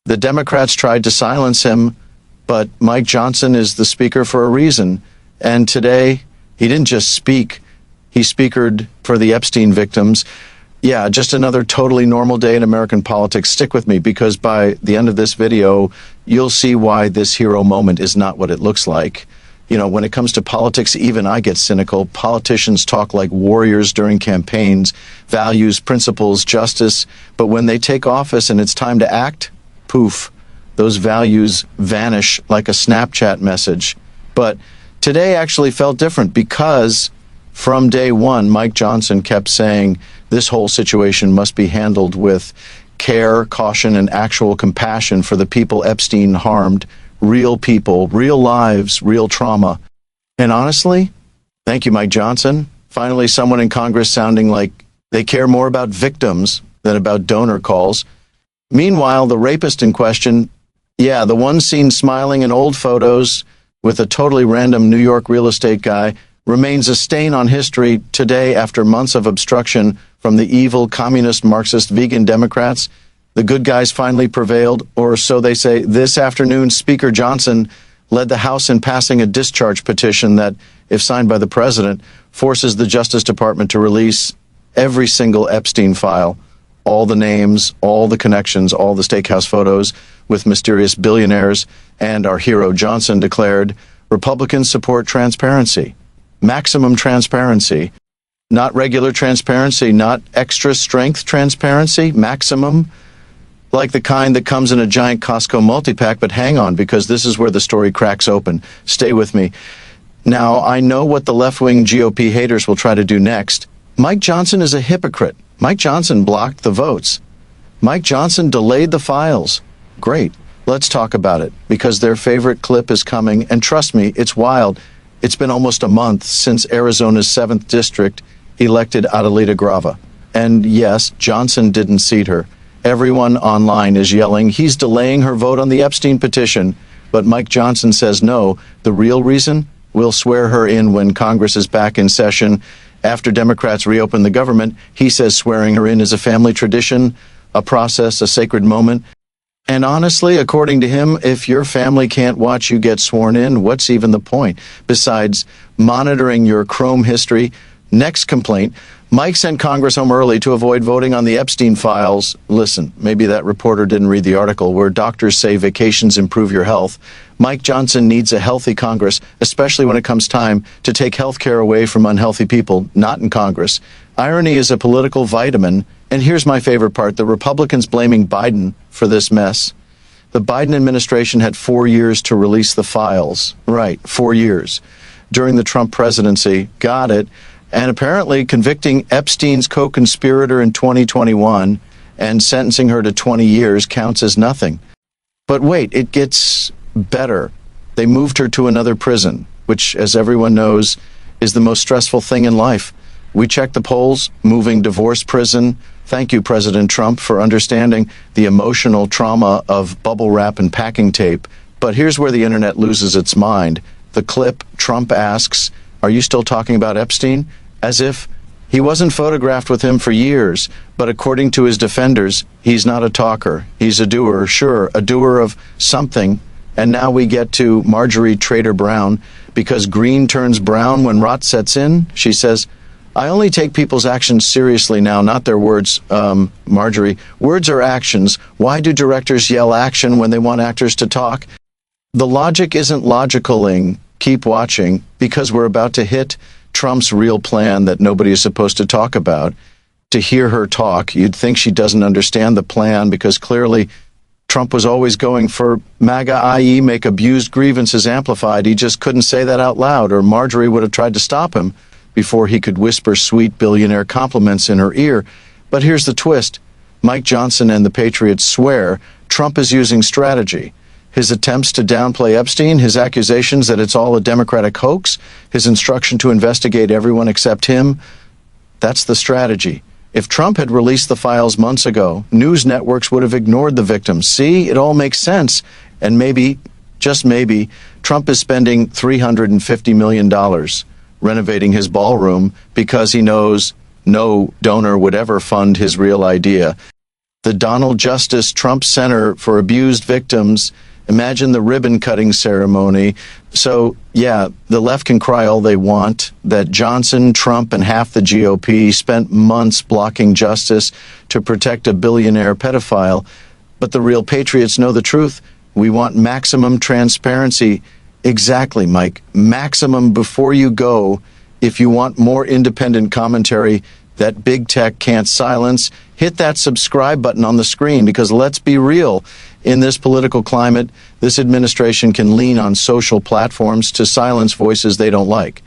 The Democrats tried to silence him, but Mike Johnson is the speaker for a reason. And today, he didn't just speak, he speakered for the Epstein victims. Yeah, just another totally normal day in American politics. Stick with me, because by the end of this video, you'll see why this hero moment is not what it looks like. You know, when it comes to politics, even I get cynical. Politicians talk like warriors during campaigns, values, principles, justice. But when they take office and it's time to act, poof, those values vanish like a Snapchat message. But today actually felt different, because from day one, Mike Johnson kept saying this whole situation must be handled with care, caution, and actual compassion for the people Epstein harmed. Real people, real lives, real trauma. And honestly, thank you, Mike Johnson. Finally, someone in Congress sounding like they care more about victims than about donor calls. Meanwhile, the rapist in question, yeah, the one seen smiling in old photos with a totally random New York real estate guy, remains a stain on history today after months of obstruction from the evil communist, Marxist, vegan Democrats. The good guys finally prevailed, or so they say. This afternoon, Speaker Johnson led the House in passing a discharge petition that, if signed by the president, forces the Justice Department to release every single Epstein file, all the names, all the connections, all the steakhouse photos with mysterious billionaires. And our hero Johnson declared, Republicans support transparency, maximum transparency, not regular transparency, not extra strength transparency, maximum, like the kind that comes in a giant Costco multi-pack. But hang on, because this is where the story cracks open. Stay with me. Now, I know what the left-wing GOP haters will try to do next. Mike Johnson is a hypocrite. Mike Johnson blocked the votes. Mike Johnson delayed the files. Great. Let's talk about it, because their favorite clip is coming, and trust me, it's wild. It's been almost a month since Arizona's 7th District elected Adelita Grava. And yes, Johnson didn't seat her. Everyone online is yelling he's delaying her vote on the Epstein petition. But Mike Johnson says no. The real reason? We'll swear her in when Congress is back in session. After Democrats reopen the government, he says swearing her in is a family tradition, a process, a sacred moment. And honestly, according to him, if your family can't watch you get sworn in, what's even the point? Besides monitoring your Chrome history. Next complaint, Mike sent Congress home early to avoid voting on the Epstein files. Listen, maybe that reporter didn't read the article where doctors say vacations improve your health. Mike Johnson needs a healthy Congress, especially when it comes time to take health care away from unhealthy people, not in Congress. Irony is a political vitamin. And here's my favorite part, the Republicans blaming Biden for this mess. The Biden administration had 4 years to release the files. Right, 4 years. During the Trump presidency, got it. And apparently convicting Epstein's co-conspirator in 2021 and sentencing her to 20 years counts as nothing. But wait, it gets better. They moved her to another prison, which, as everyone knows, is the most stressful thing in life. We checked the polls, moving divorce prison. Thank you, President Trump, for understanding the emotional trauma of bubble wrap and packing tape. But here's where the internet loses its mind. The clip, Trump asks, "Are you still talking about Epstein?" As if he wasn't photographed with him for years. But according to his defenders, he's not a talker. He's a doer, sure, a doer of something. And now we get to Marjorie Trader Brown. Because green turns brown when rot sets in, she says, "I only take people's actions seriously now, not their words." Marjorie, words are actions. Why do directors yell action when they want actors to talk? The logic isn't logicaling. Keep watching, because we're about to hit Trump's real plan that nobody is supposed to talk about. To hear her talk, you'd think she doesn't understand the plan, because clearly Trump was always going for MAGA, i.e. make abused grievances amplified. He just couldn't say that out loud, or Marjorie would have tried to stop him before he could whisper sweet billionaire compliments in her ear. But here's the twist. Mike Johnson and the Patriots swear Trump is using strategy. His attempts to downplay Epstein, his accusations that it's all a Democratic hoax, his instruction to investigate everyone except him, that's the strategy. If Trump had released the files months ago, news networks would have ignored the victims. See, it all makes sense. And maybe, just maybe, Trump is spending $350 million renovating his ballroom because he knows no donor would ever fund his real idea. the Donald Justice Trump Center for Abused Victims. Imagine the ribbon-cutting ceremony. So, yeah, the left can cry all they want that Johnson, Trump, and half the GOP spent months blocking justice to protect a billionaire pedophile. But the real patriots know the truth. We want maximum transparency. Exactly, Mike. Maximum before you go. If you want more independent commentary that big tech can't silence, hit that subscribe button on the screen, because let's be real. In this political climate, this administration can lean on social platforms to silence voices they don't like.